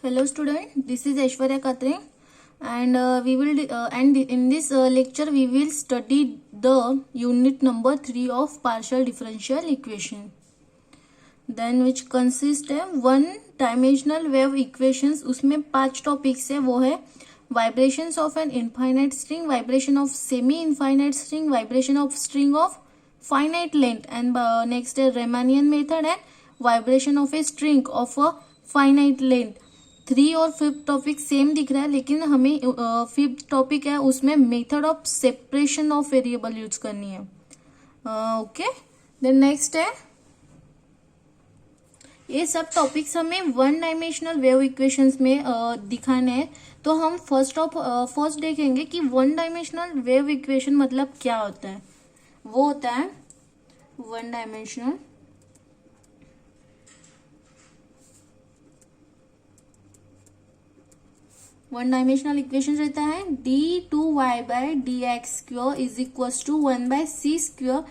Hello student, this is Aishwarya Katre and in this lecture we will study the unit number 3 of partial differential equation, then which consists of one dimensional wave equations. उसमें 5 topics है, वो है vibrations of an infinite string, vibration of semi infinite string, vibration of string of finite length, and next है Riemannian method and vibration of a string of a finite length. 3 और 5th topic same दिख रहा है, लेकिन हमें 5th topic है उसमें method of separation of variable use करनी है. ओके, देन नेक्स्ट है, ये सब टॉपिक्स हमें वन डायमेंशनल वेव इक्वेशंस में दिखाने हैं. तो हम फर्स्ट देखेंगे कि वन डायमेंशनल वेव इक्वेशन मतलब क्या होता है. वो होता है वन डायमेंशनल इक्वेशन रहता है d2y by dx square is equal to 1 by c square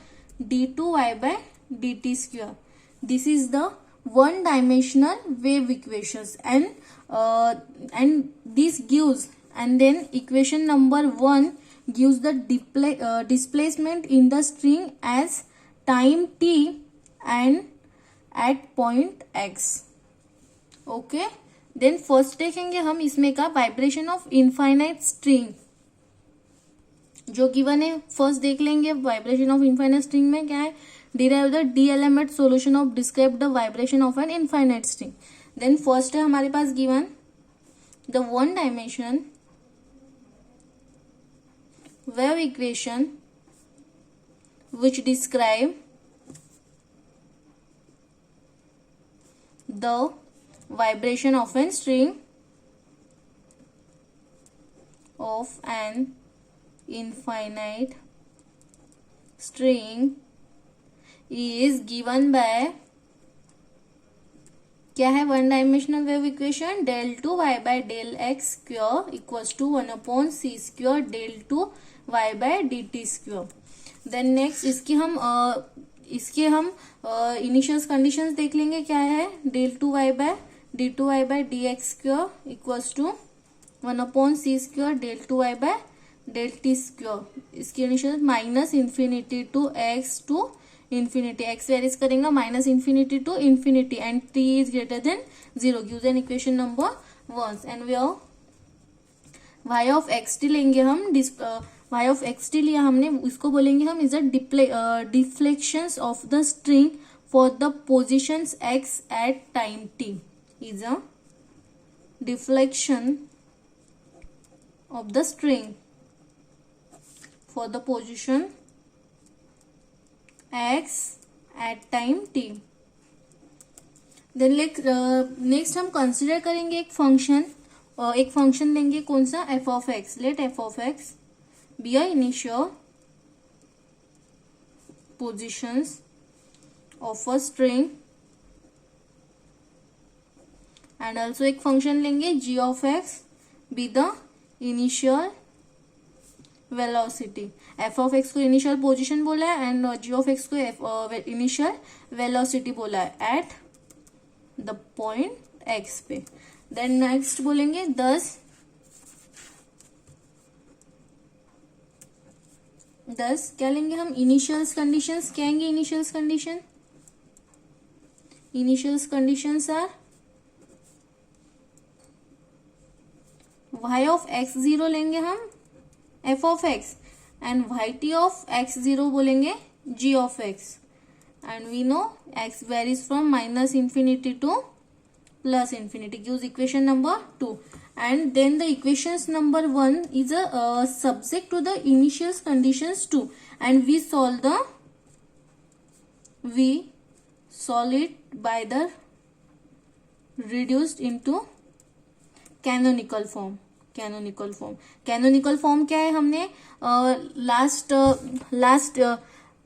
d2y by dt square. This is the one dimensional wave equations and this gives, and then equation number 1 gives the displacement in the string as time t and at point x. okay, then first देखेंगे हम इसमें का vibration of infinite string जो given है. First देख लेंगे vibration of infinite string में क्या है. derive the d-element solution of describe the vibration of an infinite string. then first है हमारे पास given the one dimension wave equation which describe the vibration of a string of an infinite string is given by, क्या है one dimensional wave equation, del 2y by del x square equals to 1 upon c square del 2y by dt square. Then next इसके हम initial conditions देख लेंगे. क्या है del 2y by dx square equals to 1 upon c square del 2y by del t square. इसकी initial minus infinity to x to infinity, x varies करेंगे minus infinity to infinity and t is greater than 0 gives an equation number 1. And we y of xt लेंगे हम. y of xt लिया हमने, इसको बोलेंगे हम is a deflections of the string for the positions x at time t. Is a deflection of the string for the position x at time t. Then next हम consider करेंगे एक function लेंगे. कौन सा, f of x. Let f of x be a initial positions of a string and also एक function लेंगे g of x be the initial velocity. f of x को initial position बोला है एंड g ऑफ x को initial velocity बोला है at the point x पे. Then next बोलेंगे दस क्या लेंगे हम, इनिशियल्स कंडीशंस. क्या आएंगे initials conditions are y of x0 लेंगे हम f of x and yt of x0 बोलेंगे g of x. And we know x varies from minus infinity to plus infinity gives equation number 2. And then the equations number 1 is a subject to the initial conditions 2 and we solve it by the reduced into canonical form. Canonical form क्या है, हमने last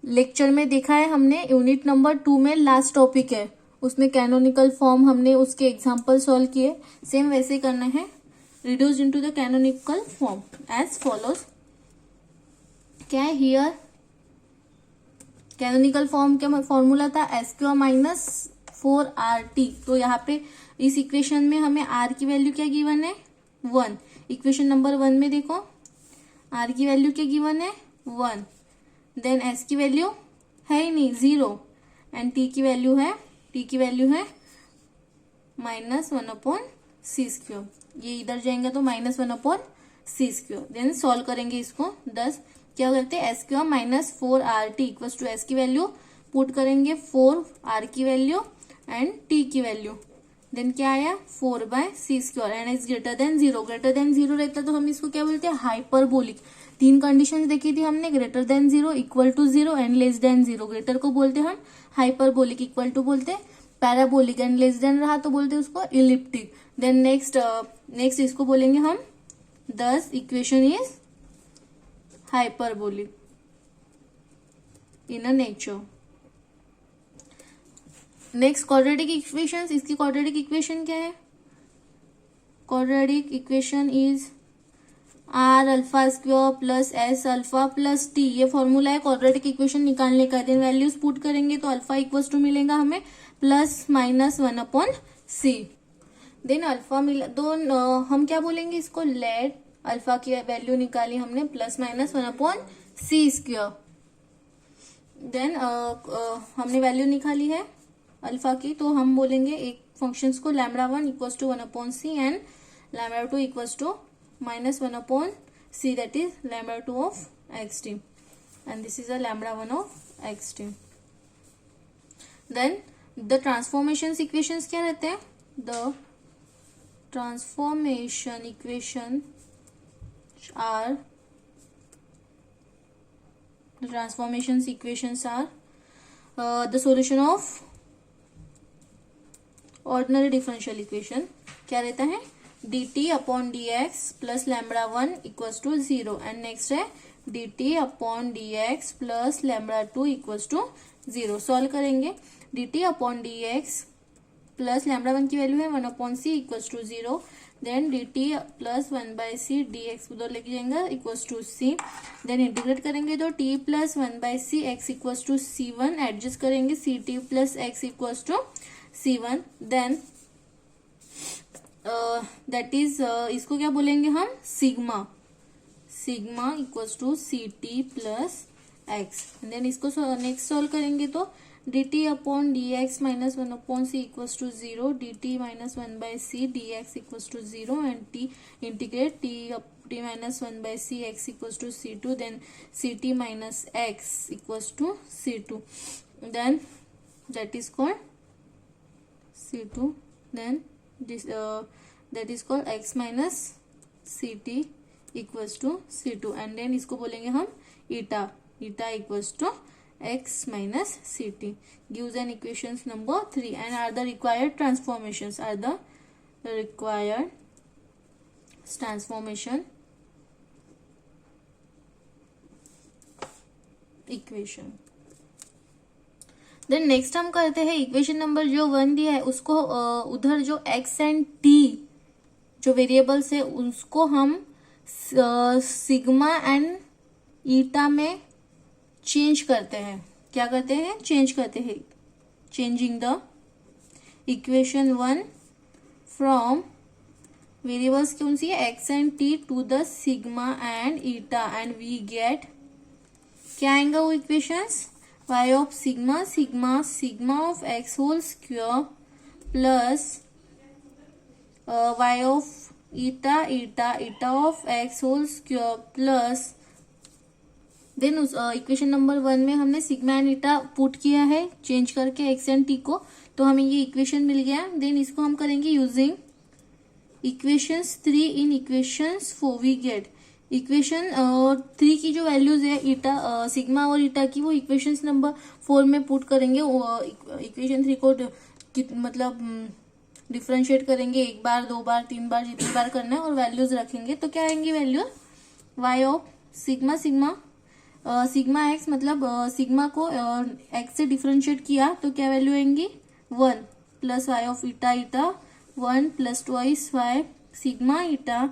lecture में देखा है. हमने unit number 2 में last topic है उसमें कैनोनिकल फॉर्म हमने उसके एग्जांपल सॉल्व किए. सेम वैसे करना है, reduced into the canonical form as follows. क्या है हियर, कैनोनिकल फॉर्म का फॉर्मूला था s² माइनस 4RT. तो यहाँ पे इस इक्वेशन में हमें आर की वैल्यू क्या गिवन है 1। इक्वेशन नंबर 1 में देखो आर की वैल्यू क्या गिवन है 1, देन एस की वैल्यू है ही नहीं 0 एंड टी की वैल्यू है -1/c²। ये इधर जाएंगे तो -1/c²। देन सॉल्व करेंगे इसको 10 क्या करते हैं s² -4rt equals to S की वैल्यू पुट करेंगे 4r की वैल्यू एंड t की वैल्यू, देन क्या आया 4/c² and is greater than 0। Greater than 0 रहता तो हम इसको क्या बोलते हैं हाइपरबोलिक। 3 कंडीशंस देखी थी हमने, greater than 0, equal to 0 and less than 0। Greater को बोलते हम हाइपरबोलिक, इक्वल टू बोलते पैराबोलिक एंड लेस देन रहा तो बोलते उसको इलिप्टिक। देन नेक्स्ट इसको बोलेंगे हम 10 equation is hyperbolic in a nature. Next quadratic equation, इसकी क्वाड्रेटिक इक्वेशन क्या है, quadratic equation is r alpha square plus s alpha plus t. ये फॉर्मूला है क्वाड्रेटिक इक्वेशन निकालने का। देन वैल्यूज पुट करेंगे तो अल्फा इक्वल्स टू मिलेगा हमें +-1/c। देन अल्फा मिला तो हम क्या बोलेंगे इसको, लेट अल्फा की वैल्यू निकाली हमने +-1/c²। देन हमने वैल्यू निकाली है अल्फा की, तो हम बोलेंगे एक फंक्शंस को λ1 equals to 1/c and λ2 equals to -1/c, that is λ2 of xt and this is a λ1 of xt. Then the transformations equations क्या रहते हैं, the transformation equations are the solution of ordinary differential equation क्या रहता है dt/dx plus λ1 equals to 0 and next है dt/dx plus λ2 equals to 0। Solve करेंगे dt/dx plus λ1 की value है 1/c equals to 0, then dt plus 1/c dx उधर लेके जाएंगे equals to c। Then integrate करेंगे तो t plus 1/c x equals to c1, adjust करेंगे ct plus x equals to c1। Then that is इसको क्या बोलेंगे हम sigma equals to ct plus x। Then इसको नेक्स्ट सॉल्व करेंगे तो dt/dx -1/c equals to 0, dt -1/c dx equals to 0 and t integrate t -1/c x equals to c2, then ct minus x equals to c2, then that is called c2, then this that is called x minus ct equals to c2 and then इसको बोलेंगे हम eta equals to x minus ct gives an equations number 3 and are the required transformation equation। Then next हम करते हैं equation number जो 1 दिया है उसको उधर जो x एंड t जो वेरिएबल्स है उसको हम सिग्मा एंड ईटा में चेंज करते हैं। क्या करते हैं, चेंज करते हैं, changing the equation 1 from variables कौन सी है x and t to the sigma and eta and we get क्या आएंगे वो equations, y of sigma of x whole square plus y of eta of x whole square plus then उस equation number 1 में हमने sigma and eta put किया है change करके x and t को, तो हमें ये इक्वेशन मिल गया। देन इसको हम करेंगे using equations 3 in equations 4 we get equation 3 की जो वैल्यूज है ईटा सिग्मा और ईटा की वो इक्वेशंस नंबर 4 में पुट करेंगे। इक्वेशन 3 को मतलब डिफरेंशिएट करेंगे 1 बार 2 बार 3 बार जितनी बार करना है और वैल्यूज रखेंगे तो क्या आएंगी value y of sigma x मतलब सिग्मा को x से डिफरेंशिएट किया तो क्या वैल्यू आएंगी 1 plus y of eta 1 plus twice y sigma eta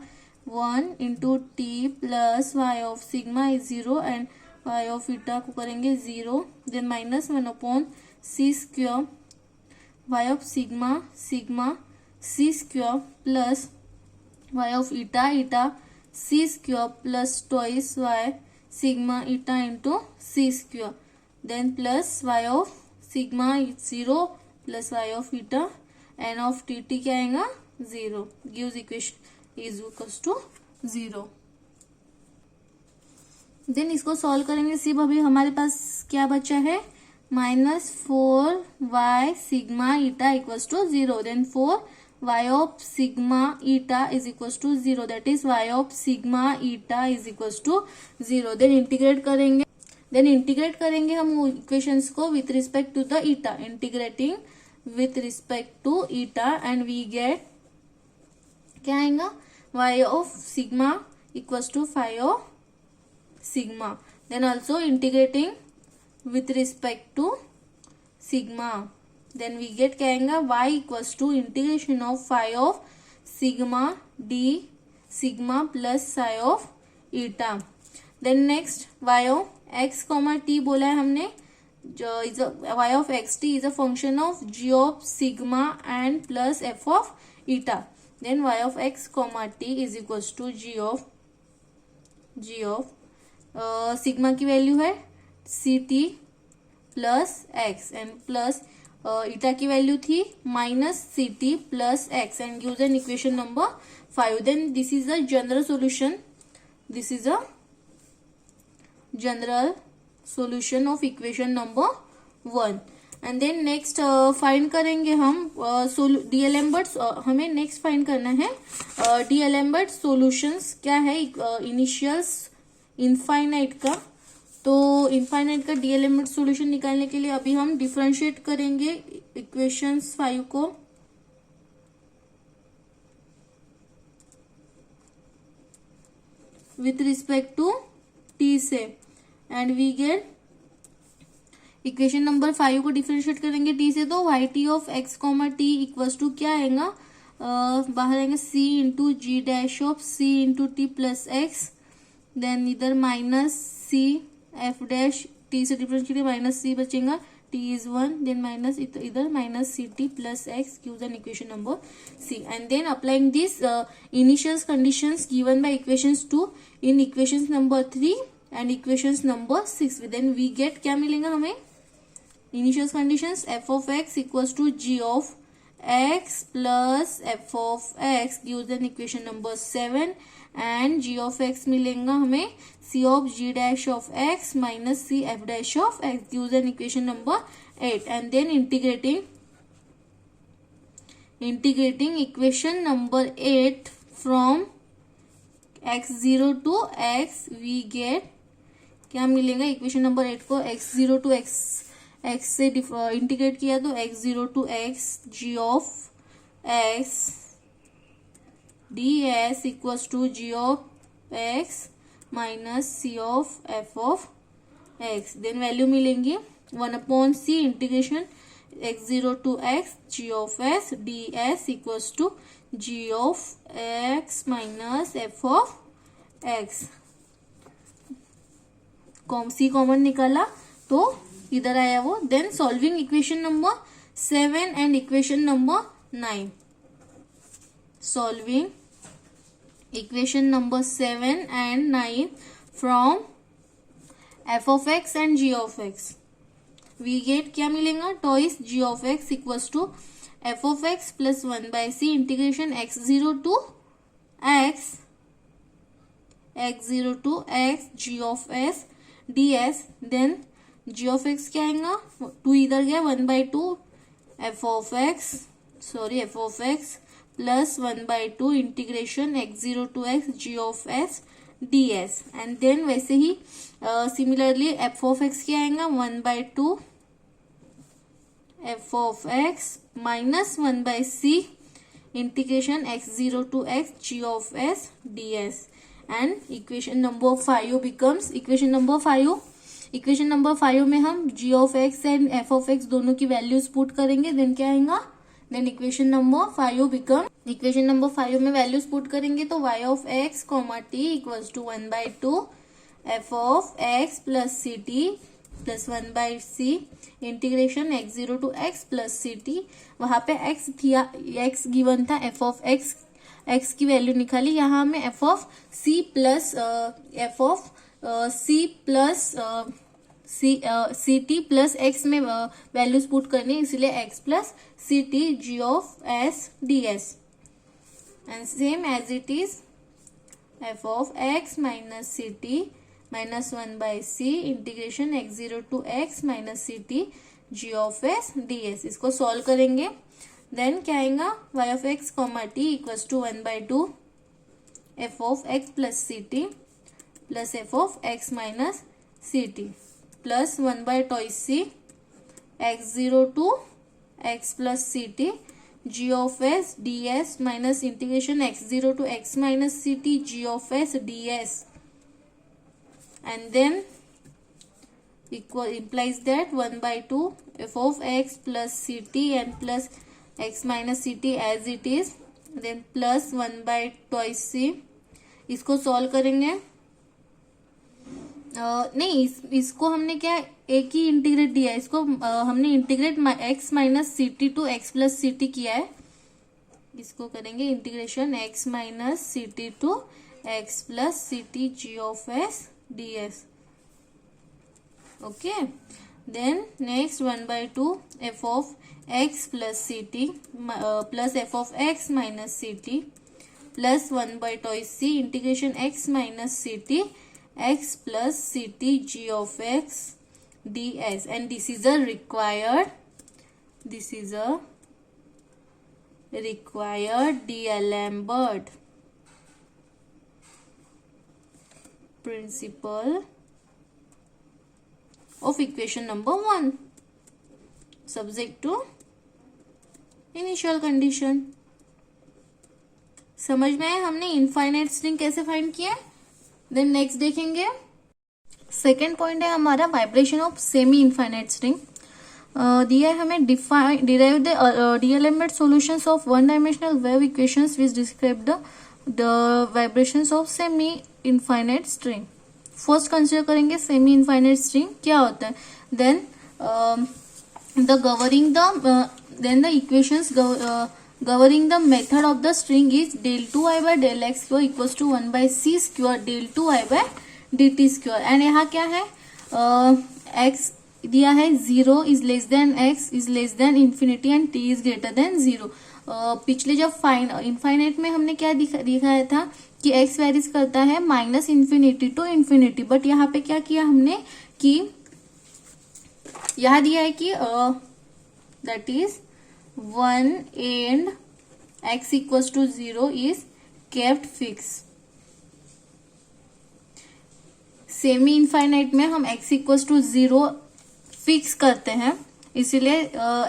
1 into t plus y of sigma is 0 and y of eta को करेंगे 0, देन -1/c² y of sigma c square plus y of eta eta c square plus twice y sigma eta into c square, then plus y of sigma 0 plus y of eta n of tt क्या आएगा 0, gives equation is equals to 0. Then इसको solve करेंगे. सिर्फ अभी हमारे पास क्या बचा है, -4y sigma eta equals to 0. Then 4y of sigma eta is equals to 0, that is y of sigma eta is equals to 0. Then integrate करेंगे हम इक्वेशंस को with respect to the eta, integrating with respect to eta and we get क्या आएगा, y of sigma equals to 5 of sigma. Then also integrating with respect to sigma, then we get क्या आएगा, y equals to integration of phi of sigma d sigma plus psi of eta. Then next y of x comma t बोला है हमने, जो is y of x t is a function of g of sigma and plus f of eta. Then y of x comma t is equals to g of sigma की value है c t plus x and plus eta की value थी minus c t plus x and gives an equation number 5. Then this is a general solution, this is a general solution of equation number 1. And then next find करेंगे हम डीएलएम्बर्ट, हमें next find करना है डीएलएम्बर्ट solutions क्या है initials infinite का. तो infinite का डीएलएम्बर्ट सॉल्यूशन निकालने के लिए अभी हम डिफरेंशिएट करेंगे इक्वेशंस 5 को. विथ रिस्पेक्ट टू टी से and we get equation number 5 को डिफरेंशिएट करेंगे टी से, तो y t of x comma t equals to क्या आएगा, बाहर आएंगे c into g dash of c into t plus x, then इधर minus c f dash t से डिफरेंशिएट माइनस सी बचेगा, टी इज 1, देन माइनस इधर minus c t plus x gives an equation number C. And then applying this initial conditions given by equations 2 in equations number 3 and equations number 6, then we get क्या मिलेगा हमें, initial conditions f of x equals to g of x plus f of x gives an equation number 7 and g of x मिलेगा हमें c of g dash of x minus c f dash of x gives an equation number 8. And then integrating equation number 8 from x0 to x we get क्या मिलेगा, equation number 8 को x0 to x से integrate किया तो x0 to x g of x ds equals to g of x minus c of f of x. Then value मिलेंगी 1/c integration x0 to x g of s ds equals to g of x minus f of x. c common निकाला तो इधर आया वो. Then solving equation number 7 and equation number 9. Solving equation number 7 and 9 from f of x and g of x we get क्या मिलेगा, twice g of x equals to f of x plus 1/c integration x0 to x g of s ds. Then g of x क्या आएगा, 2 इधर गया 1/2 f of x plus 1/2 integration x0 to x g of s ds. And then वैसे ही similarly f of x क्या आएगा, 1/2 f of x minus 1/c integration x0 to x g of s ds. And equation number 5 becomes equation number 5 में हम g of x and f of x दोनों की values put करेंगे. Then क्या आएगा, then equation number 5 में values put करेंगे तो y of x, t equals to 1/2 f of x plus ct plus 1/c integration x0 to x plus c t. वहां पे x गिवन था, f ऑफ x की value निकाली, यहाँ हमें f of c plus c t plus x में values put करनी, इसलिए x plus c t g of s d s. And same as it is f of x minus c t minus 1/c integration x0 to x minus c t g of s d s. इसको solve करेंगे, then क्या आएगा, y of x comma t equals to 1/2 f of x plus c t plus f of x minus c t plus 1/2c x0 to x plus c t g of s d s minus integration x0 to x minus c t g of s d s. And then implies that 1/2 f of x plus ct and plus x minus ct as it is, then plus 1/2c। इसको solve करेंगे, नहीं इसको हमने क्या एक ही integrate दिया है, इसको हमने integrate x minus c t to x plus c t किया है। इसको करेंगे integration x minus c t to x plus c t g of s ds। okay, then next 1/2 f of x plus ct plus f of x minus ct plus 1/2c integration x minus ct x plus ct g of x ds, and this is a required D'Alembert principle of equation number 1 subject to initial condition। समझ में आया हमने infinite string कैसे find किया। Then next देखेंगे, second point है हमारा vibration of semi infinite string. दिया है हमें derive the D'Alembert solutions of one dimensional wave equations which describe the vibrations of semi infinite string. First consider करेंगे semi infinite string क्या होता है, then the equations governing the method of the string is del 2i by del x square equals to 1/c square del 2i by dt square। And यहाँ क्या है, x दिया है 0 is less than x is less than infinity and t is greater than 0। पिछले जब infinite में हमने क्या दिखाया था कि x वेरीज करता है minus infinity to infinity, but यहाँ पे क्या किया हमने कि यहाँ दिया है कि that is 1 and x equals to 0 is kept fix. Semi infinite में हम x इक्वल्स टू 0 फिक्स करते हैं, इसीलिए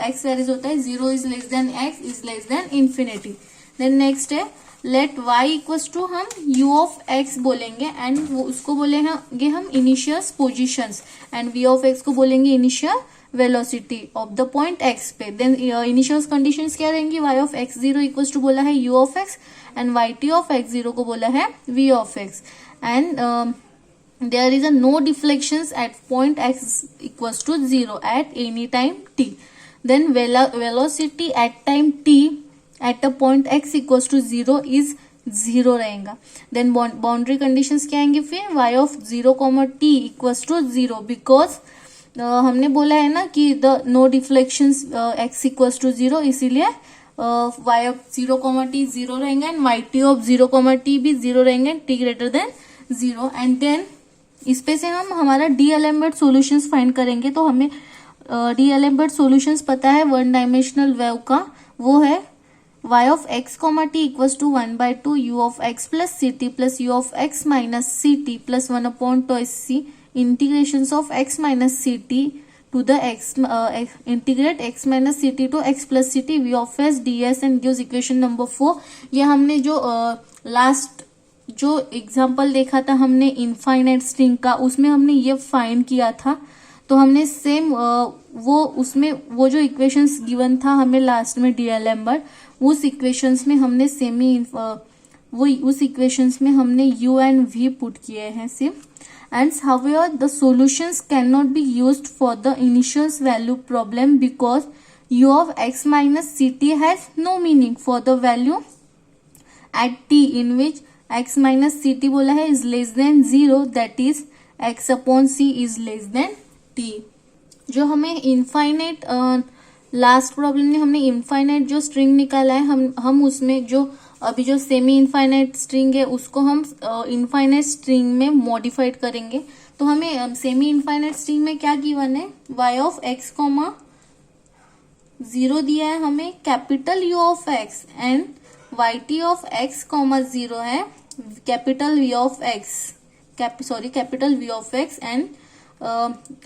x वेरीज होता है 0 is less than x is less than infinity. Then next है लेट y इक्वल्स टू हम u of x बोलेंगे एंड उसको बोलेंगे हम initial positions, and v of x को बोलेंगे initial velocity of the point x पे। देन इनिशियल कंडीशंस क्या रहेंगी, y of x0 equals to बोला है u of x and yt of x0 को बोला है v of x, and there is a no deflections at point x equals to 0 at any time t। then velocity at time t at a point x equals to 0 is 0 रहेगा। then boundary conditions क्या आएंगे फिर, y of 0 t equals to 0 because हमने बोला है ना कि the no deflections x equals to 0, इसीलिए y of 0 t 0 रहेंगे एंड yt of 0 t भी 0 रहेंगे t greater than 0। And then इस पे से हम हमारा D'Alembert सॉल्यूशंस फाइंड करेंगे। तो हमें D'Alembert सॉल्यूशंस पता है वन डायमेंशनल वेव का, वो है y of x t equals to 1/2 u of x plus ct plus u of x minus ct plus 1/2c integrations of x minus ct to the x integrate x minus ct to x plus ct v of s ds and gives equation number 4। ये हमने जो last जो example देखा था हमने infinite string का, उसमें हमने ये फाइंड किया था। तो हमने सेम वो उसमें वो जो इक्वेशंस गिवन था हमें लास्ट में D'Alembert, उस इक्वेशंस में हमने उस इक्वेशंस में हमने u एंड v पुट किए हैं सिर्फ। And however, the solutions cannot be used for the initial value problem because u of x minus ct has no meaning for the value at t in which x minus ct बोला है is less than 0, that is x upon c is less than t. जो हमें infinite last problem में हमने infinite जो string निकाला है, हम उसमें जो अभी जो सेमी इनफाइनाइट स्ट्रिंग है उसको हम इनफाइनाइट स्ट्रिंग में मॉडिफाइड करेंगे. तो हमें सेमी इनफाइनाइट स्ट्रिंग में क्या गिवन है, y ऑफ x कॉमा 0 दिया है हमें, capital u of x and yt of x comma 0 है capital v of x, capital v of x and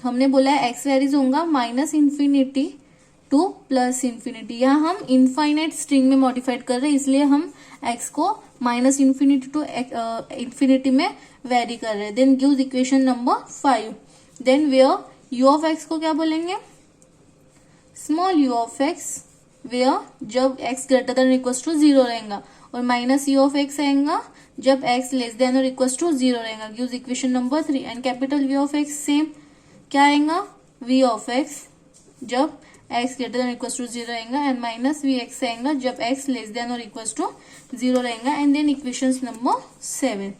हमने बोला है x वेरीज होगा minus infinity to plus infinity. यहाँ हम इनफाइनाइट स्ट्रिंग में मॉडिफाइड कर रहे हैं इसलिए हम x को माइनस इन्फिनिटी टू इन्फिनिटी में वेरी कर रहे हैं. Then gives equation number 5. Then where u of x को क्या बोलेंगे, small u of x, where जब x greater than equal to 0 रहेगा, और माइनस u ऑफ x आएगा जब x लेस देन और इक्वल टू 0 रहेगा. Gives equation number 3. And capital v of x same क्या आएगा, v ऑफ x जब x greater than equal to 0 रहेगा, एंड माइनस वी एक्स आएगा जब x लेस देन और इक्वल टू 0 रहेगा. And then equation number 7.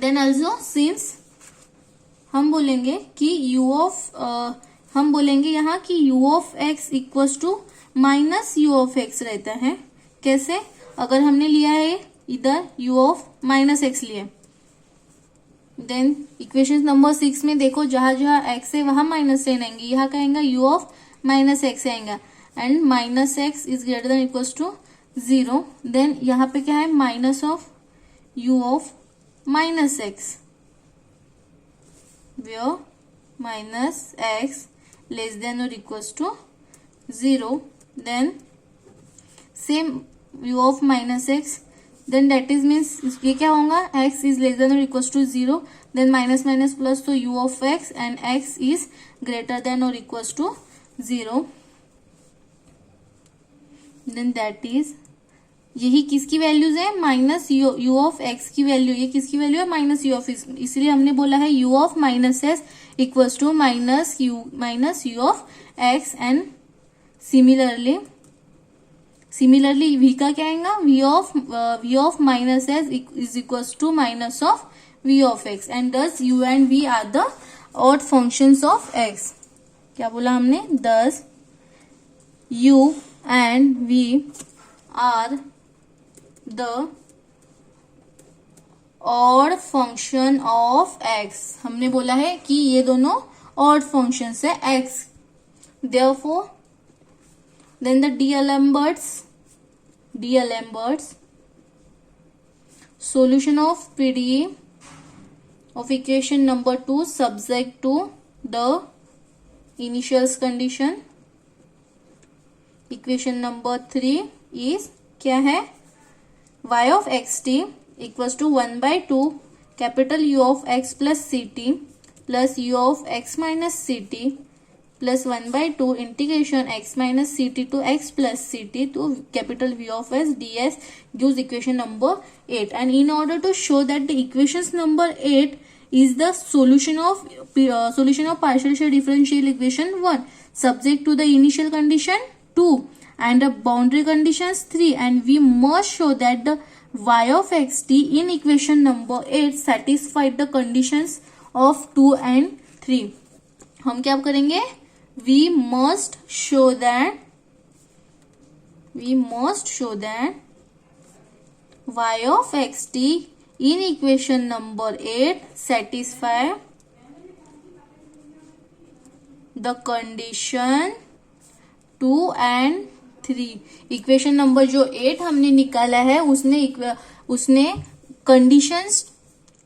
Then also since हम बोलेंगे कि हम बोलेंगे यहाँ कि u of x equal to minus u of x रहता है. कैसे, अगर हमने लिया है इधर u ऑफ माइनस एक्स लिया, देन इक्वेशन नंबर 6 में देखो जहां जहां x है वहां माइनस साइन आएंगे, यहाँ कहेंगे u ऑफ माइनस एक्स आएगा and minus x is greater than equal to 0. Then यहाँ पे क्या है, minus of u of minus x, where minus x less than और equal to 0. Then same u of minus x, then that is means ये क्या होगा, x is less than और equal to 0. Then minus minus plus तो u of x and x is greater than और equal to 0. Then that is, यही किसकी values है, minus u of x की वैल्यू, ये किसकी वैल्यू है, माइनस u ऑफ x, इसलिए हमने बोला है u of minus s equals to minus u of x. And similarly v का क्या आएगा, v of minus s is equals to minus of v of x. And thus u and v are the odd functions of x. क्या बोला हमने, thus u and v are the odd function of x. हमने बोला है कि ये दोनों odd functions है x. Therefore then the D'Alembert's solution of PDE of equation number 2 subject to the initial condition. Equation number 3 is क्या है, y of xt equals to 1 by 2 capital U of x plus ct plus U of x minus ct plus 1 by 2 integration x minus ct to x plus ct to capital V of s ds gives equation number 8. And in order to show that the equations number 8 is the solution of partial share differential equation 1 subject to the initial condition 2 and the boundary conditions 3, and we must show that the y of xt in equation number 8 satisfied the conditions of 2 and 3. हम क्या करेंगे, we must show that y of xt in equation number 8 satisfy the condition 2 and 3. Equation number जो 8 हमने निकाला है उसने conditions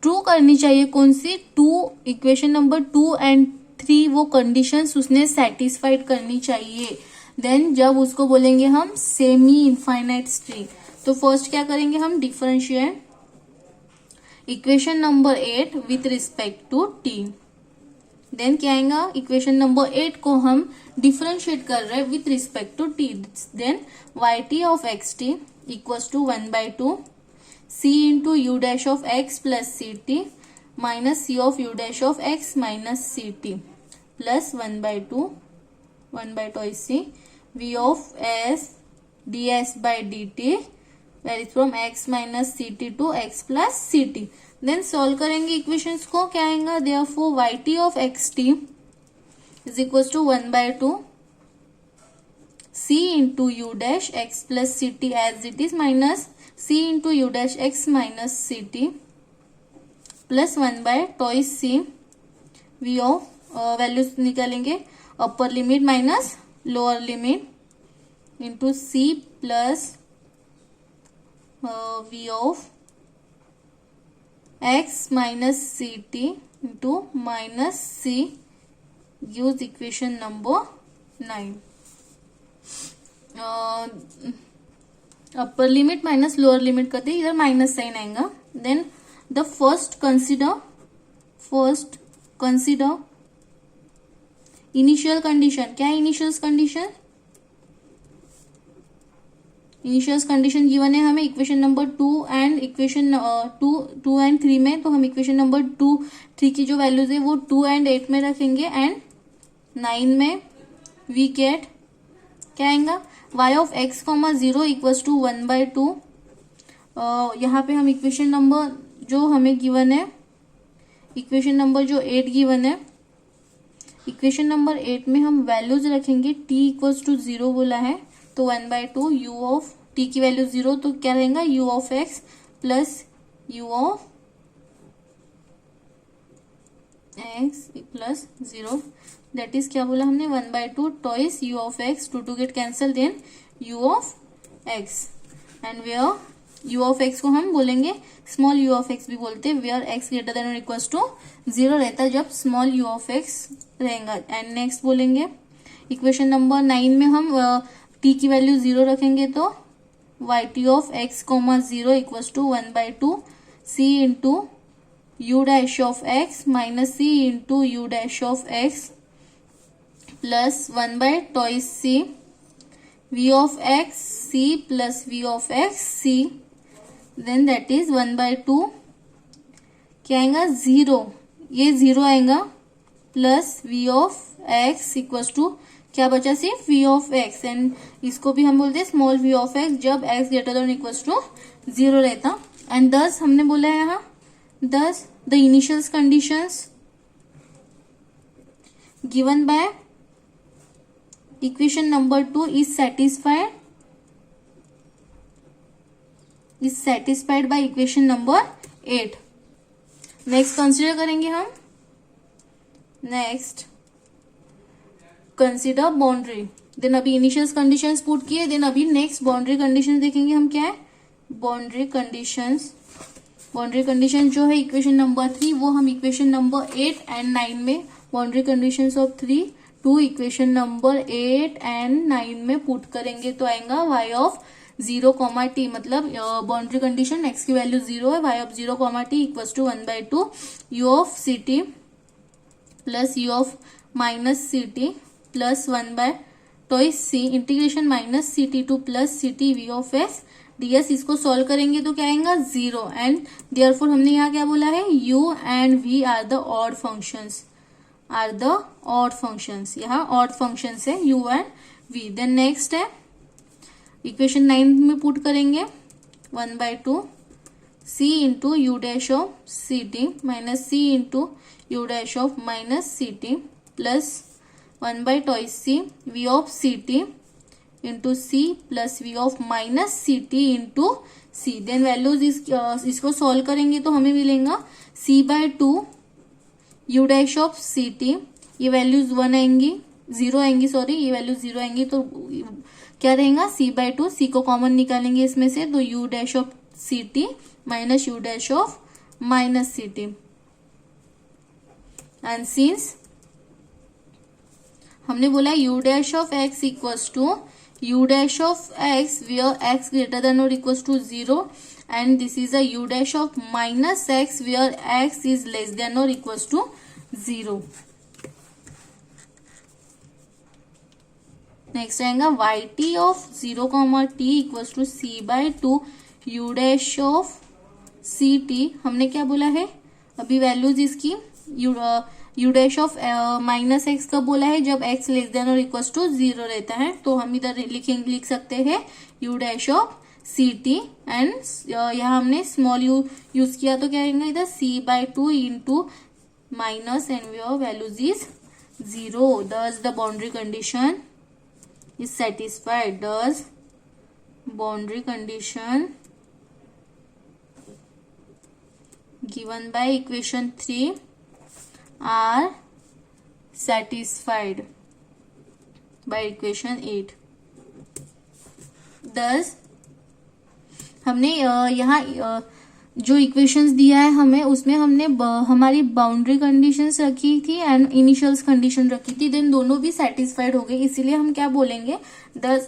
true करनी चाहिए. कौन सी, 2, इक्वेशन नंबर 2 एंड 3 वो कंडीशंस उसने सेटिस्फाइड करनी चाहिए. देन जब उसको बोलेंगे हम सेमी इनफाइनाइट स्ट्रिंग, तो फर्स्ट क्या करेंगे हम, differentiate equation number 8 with respect to t. Then क्या आएगा, इक्वेशन नंबर 8 को हम डिफरेंशिएट कर रहे हैं with respect to t. Then yt of xt equals to 1 by 2 c into u dash of x plus ct minus c of u dash of x minus c t plus 1/2 is c v of s ds by dt varies from x minus ct to x plus ct. Then solve करेंगे equations को, क्या आएगा, therefore yt of xt is equals to 1/2 c into u dash x plus ct as it is minus c into u dash x minus ct plus 1/2 is c v of values निकालेंगे, upper limit minus lower limit into c plus v of x minus c t into minus c use equation number 9. Upper limit minus lower limit करते इधर minus sign आएगा. Then the first consider initial condition. क्या है initial condition? Initial condition given है हमें equation number 2 and equation 2 and 3 में. तो हम इक्वेशन नंबर 3 की जो वैल्यूज है वो 2 एंड 8 में रखेंगे एंड 9 में वी गेट क्या आएगा, y of x, 0 equals to 1/2. यहाँ पे हम इक्वेशन नंबर जो हमें गिवन है, इक्वेशन नंबर जो 8 गिवन है, इक्वेशन नंबर 8 में हम वैल्यूज रखेंगे. t इक्वल्स टू 0 बोला है तो 1/2 u ऑफ t की वैल्यू 0 तो क्या रहेगा, u of x plus u of x plus 0 that is क्या बोला हमने 1/2 twice u of x. To get cancel then u of x and where u of x को हम बोलेंगे स्मॉल u ऑफ x भी बोलते हैं, वेयर x ग्रेटर देन और इक्वल्स टू 0 रहता है जब स्मॉल u ऑफ x रहेगा. एंड नेक्स्ट बोलेंगे इक्वेशन नंबर 9 में हम t की वैल्यू 0 रखेंगे तो yt of x, 0 equals to 1/2 c into u dash of x minus c into u dash of x plus 1/2 c v of x c plus v of x c. Then that is 1/2 क्या आएगा 0, ये 0 आएगा plus v of x equals to क्या बचा सिर्फ v of x and इसको भी हम बोलते हैं स्मॉल v ऑफ x जब x greater than equals to 0 रहता. एंड दस हमने बोला है यहाँ this the initial conditions given by equation number 2 is satisfied by equation number 8. Next consider करेंगे हम, नेक्स्ट कंसिडर बाउंड्री. देन अभी इनिशियल कंडीशंस पुट किए, देन अभी नेक्स्ट बाउंड्री कंडीशन देखेंगे हम. क्या है बाउंड्री कंडीशन जो है इक्वेशन नंबर 3 वो हम इक्वेशन नंबर 8 एंड 9 में boundary conditions of 2 equation number 8 and 9 में पुट करेंगे तो आएगा y ऑफ 0, t मतलब बाउंड्री कंडीशन x की वैल्यू 0 है, y of 0, t equals to 1/2 u of ct plus u of minus ct plus 1/2 c integration minus ct to plus ct v of x ds. इसको solve करेंगे तो क्या आएगा 0 and therefore हमने यहाँ क्या बोला है u and v are the odd functions. यहाँ ऑड फंक्शंस है u and v. Then next है इक्वेशन 9 में पुट करेंगे 1/2 c into u dash of c t minus c into u dash of minus c t plus 1/2 c v of c t into c plus v of minus c t into c. Then values इसको solve करेंगे तो हमें मिलेगा c/2 u dash of c T, ये values 1 आएंगी 0 आएंगी sorry, ये value 0 आएंगी तो क्या रहेगा c/2. c को कॉमन निकालेंगे इसमें से तो u dash of c t minus u dash of minus c t. And since हमने बोला u dash of x equals to u dash of x where x greater than और equals to 0 and this is a u dash of minus x where x is less than or equals to 0. Next आएगा yt of 0, t equals to c/2 u dash of ct. हमने क्या बोला है अभी values इसकी u dash of minus x कब बोला है, जब एक्स लेस देन और इक्वल टू 0 रहता है। तो हम इधर लिख सकते हैं u dash of c t and यहाँ हमने स्मॉल यू यूज किया तो क्या आएगा इधर c/2 into minus and your values is 0। Thus the boundary condition is satisfied. Thus boundary condition given by equation 3 are satisfied by equation 8. Thus हमने यहाँ जो इक्वेशंस दिया है हमें, उसमें हमने हमारी बाउंड्री कंडीशंस रखी थी एंड इनिशियल्स कंडीशन रखी थी, देन दोनों भी सेटिस्फाइड हो गए। इसीलिए हम क्या बोलेंगे, the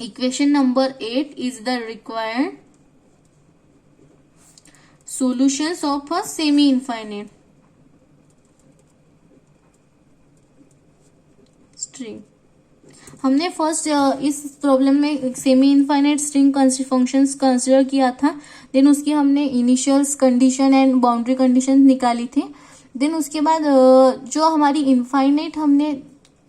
equation number 8 is the required solutions of a semi infinite string. हमने फर्स्ट इस प्रॉब्लम में semi infinite string functions consider किया था, देन उसकी हमने initials condition and boundary condition निकाली थी। देन उसके बाद जो हमारी इनफाइनाइट हमने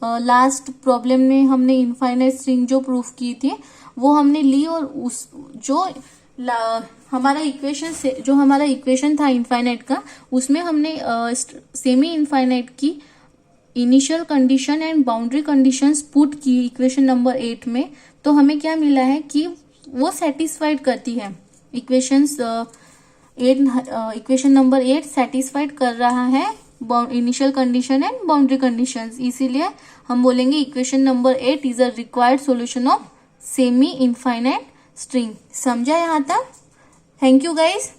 लास्ट प्रॉब्लम में हमने इनफाइनाइट स्ट्रिंग जो प्रूफ की थी वो हमने ली, और उस जो हमारा इक्वेशन से जो हमारा इक्वेशन था इनफाइनाइट का, उसमें हमने सेमी इनफाइनाइट की initial condition and boundary conditions put की इक्वेशन नंबर 8 में। तो हमें क्या मिला है कि वो सेटिस्फाइड करती है इक्वेशन नंबर 8 सेटिस्फाइड कर रहा है initial condition and boundary conditions. इसीलिए हम बोलेंगे equation number 8 is a required solution of semi infinite string. समझा यहाँ तक? Thank you guys.